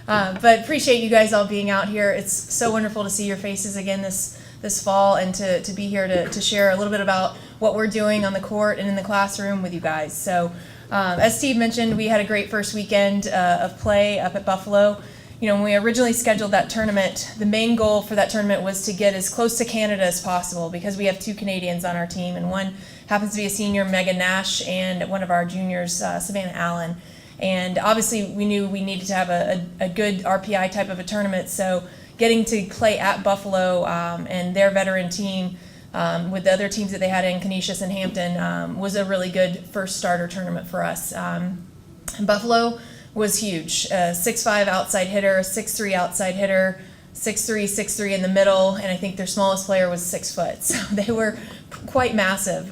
But appreciate you guys all being out here. It's so wonderful to see your faces again this fall, and to be here to share a little bit about what we're doing on the court and in the classroom with you guys. So as Steve mentioned, we had a great first weekend of play up at Buffalo. You know, when we originally scheduled that tournament, the main goal for that tournament was to get as close to Canada as possible, because we have 2 Canadians on our team, and one happens to be a senior, Nash, and one of our juniors, Savannah Allen. And obviously we knew we needed to have a good RPI type of a tournament, so getting to play at Buffalo and their veteran team with the other teams that they had in Canisius and Hampton was a really good first starter tournament for us. And Buffalo was huge. 6'5" outside hitter, 6'3" outside hitter, 6'3", 6'3" in the middle, and I think their smallest player was 6 foot. So they were quite massive.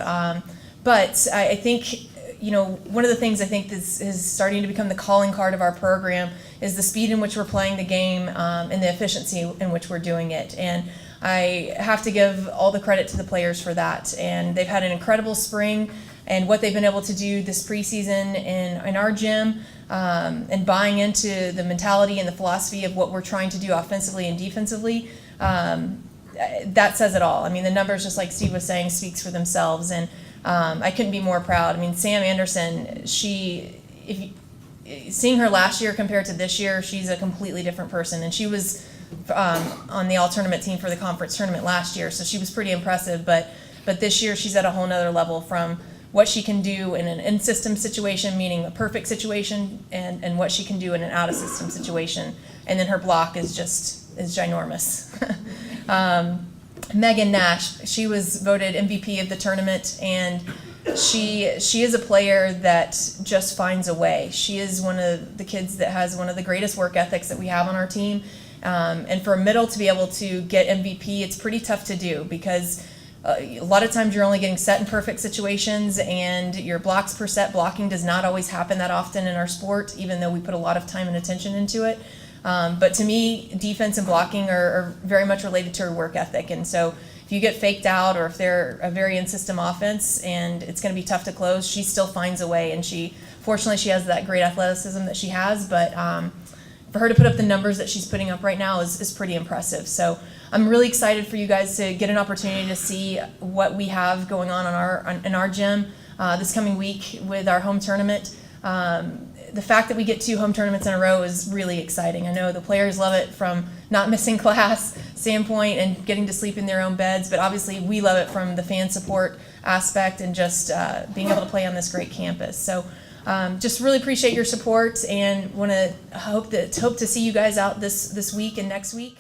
But I think, you know, one of the things I think is starting to become the calling card of our program is the speed in which we're playing the game and the efficiency in which we're doing it. And I have to give all the credit to the players for that. And they've had an incredible spring, and what they've been able to do this preseason in our gym, and buying into the mentality and the philosophy of what we're trying to do offensively and defensively, that says it all. I mean, the numbers, just like Steve was saying, speaks for themselves, and I couldn't be more proud. I mean, Sam Anderson, seeing her last year compared to this year, she's a completely different person, and she was on the all-tournament team for the conference tournament last year, so she was pretty impressive, but this year she's at a whole nother level from what she can do in an in-system situation, meaning a perfect situation, and what she can do in an out-of-system situation. And then her block is ginormous. Megan Nash, she was voted MVP of the tournament, and she is a player that just finds a way. She is one of the kids that has one of the greatest work ethics that we have on our team. And for a middle to be able to get MVP, it's pretty tough to do, because a lot of times you're only getting set in perfect situations, and your blocks per set blocking does not always happen that often in our sport, even though we put a lot of time and attention into it. But to me, defense and blocking are very much related to her work ethic. And so if you get faked out, or if they're a very in-system offense and it's going to be tough to close, she still finds a way. And fortunately, she has that great athleticism that she has. But for her to put up the numbers that she's putting up right now is pretty impressive. So I'm really excited for you guys to get an opportunity to see what we have going on in our gym this coming week with our home tournament. The fact that we get 2 home tournaments in a row is really exciting. I know the players love it from not missing class standpoint and getting to sleep in their own beds, but obviously we love it from the fan support aspect and just being able to play on this great campus. So just really appreciate your support, and want to hope to see you guys out this week and next week.